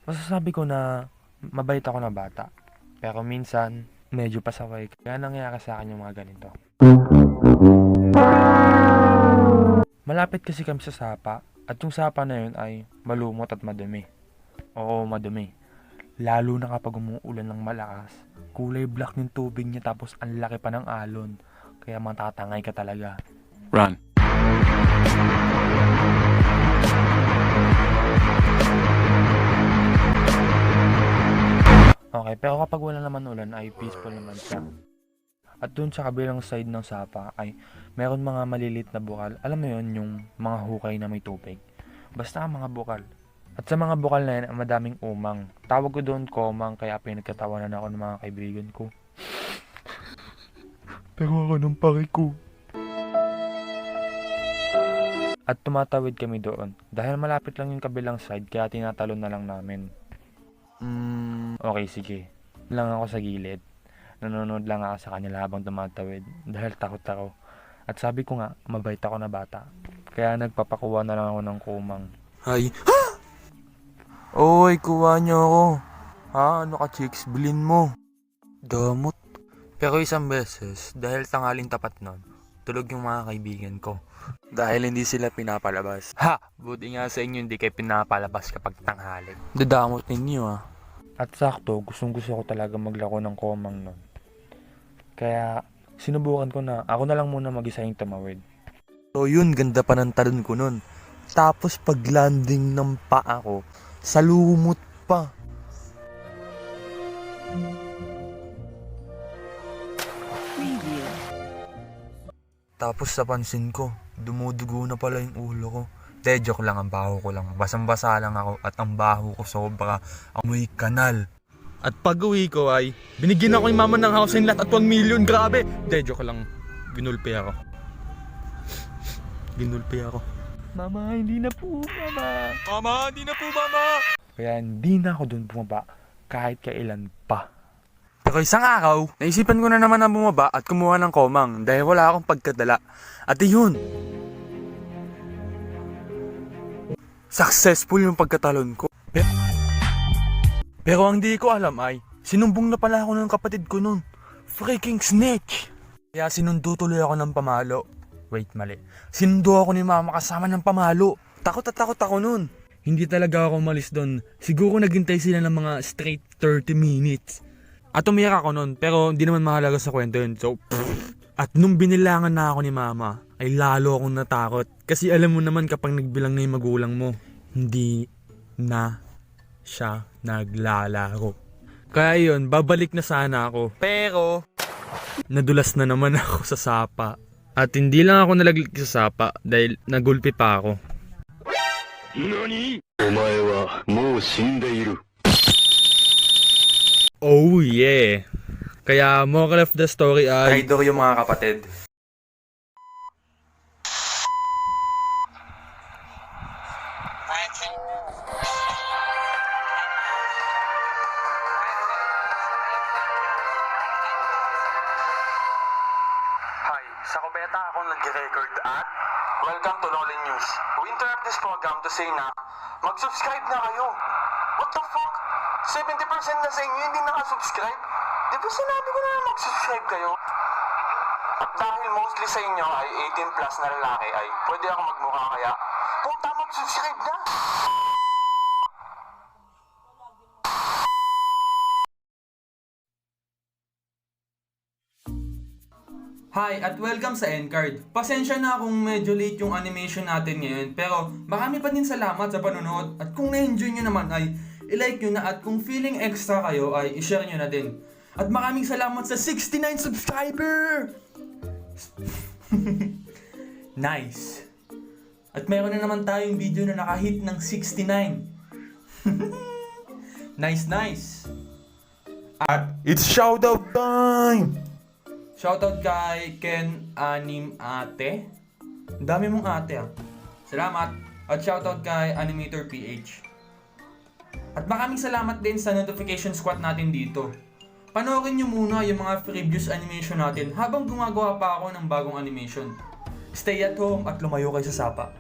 Masasabi ko na mabait ako na bata. Pero minsan, medyo pasaway. Kaya nangyayari sa akin yung mga ganito. Malapit kasi kami sa sapa. At yung sapa na yun ay malumot at madumi. Oo, madumi. Lalo na kapag umuulan ng malakas. Kulay black yung tubig niya tapos ang laki pa ng alon. Kaya matatangay ka talaga. Run. Okay, pero kapag wala naman ulan ay peaceful naman siya. At dun sa kabilang side ng sapa ay meron mga malilit na bukal. Alam mo yun, yung mga hukay na may tubig. Basta mga bukal. At sa mga bukal na yan, madaming umang. Tawag ko doon komang, kaya pinagkatawanan ako ng mga kaibigan ko. Pero ako ng paki ko. At tumatawid kami doon. Dahil malapit lang yung kabilang side, kaya tinatalon na lang namin. Okay, sige. Lang ako sa gilid. Nanonood lang ako sa kanila habang tumatawid dahil takot ako. At sabi ko nga, mabait ako na bata. Kaya nagpapakuha na lang ako ng kumang. Ay. Oy, kuha niyo ako. Ha? Ano ka, chicks? Bilin mo. Damot. Pero isang beses, dahil tanghaling tapat nun, tulog yung mga kaibigan ko. Dahil hindi sila pinapalabas. Ha! Buti nga sa inyo hindi kayo pinapalabas kapag tanghali. Dadamot ninyo ah. At sakto, gustong gusto ko talaga maglako ng komang nun. Kaya, sinubukan ko na, ako na lang muna mag-isa yung tumawid. So yun, ganda pa ng talon ko nun. Tapos pag landing ng paa ko, salumot pa. Tapos napansin ko, dumudugo na pala yung ulo ko. De, joke lang, ang baho ko lang. Basang-basa lang ako at ang baho ko sobra amoy kanal. At pag uwi ko ay, binigyan ako ni mama ng house and lot at 1 million, grabe! De, joke lang, ginulpi ako. Ginulpi ako. Mama, hindi na po, mama. Mama, hindi na po mama! Kaya hindi na ako dun bumaba kahit kailan pa. Pero isang araw, naisipan ko na naman na bumaba at kumuha ng komang dahil wala akong pagkadala. At yun, successful yung pagkatalon ko. Pero ang di ko alam ay, sinumbong na pala ako ng kapatid ko nun. Freaking snitch! Kaya sinundo tuloy ako ng pamalo. Wait, mali. Sinundo ako ni mama kasama ng pamalo. Takot ako nun. Hindi talaga ako umalis doon. Siguro naghintay sila ng mga straight 30 minutes. At umiyak ako nun, pero hindi naman mahalaga sa kwento yun. So, at nung binilangan na ako ni mama, ay lalo akong natakot. Kasi alam mo naman kapag nagbilang na yung magulang mo, hindi na siya naglalaro. Kaya yun, babalik na sana ako. Pero, nadulas na naman ako sa sapa. At hindi lang ako nalaglag sa sapa dahil nagulpi pa ako. NANI?! Omae wa mou shindeiru. Oh yeah! Kaya moral of the story ay... Traitor yung mga kapatid. Hi, sa Kubeta ako nag-record at welcome to Lolly News. We interrupt this program to say na mag-subscribe na kayo. What the fuck? 70% na sa inyo hindi nakasubscribe? Di ba sinabi ko na mag-subscribe kayo? At dahil mostly sa inyo ay 18 plus na lalaki ay pwede ako magmukha kaya puta mag-subscribe na! Hi at welcome sa N-Card. Pasensya na kung medyo late yung animation natin ngayon, pero marami pa din salamat sa panonood at kung na-enjoy nyo naman ay i-like nyo na at kung feeling extra kayo ay i-share nyo na din. At maraming salamat sa 69 subscriber! Nice! At meron na naman tayong video na nakahit ng 69. Nice! At it's shoutout time! Shoutout kay Ken Anim Ate. Ang dami mong ate ah. Salamat. At shoutout kay Animator PH. At maraming salamat din sa notification squad natin dito. Panoorin nyo muna yung mga previous animation natin habang gumagawa pa ako ng bagong animation. Stay at home at lumayo kayo sa sapa.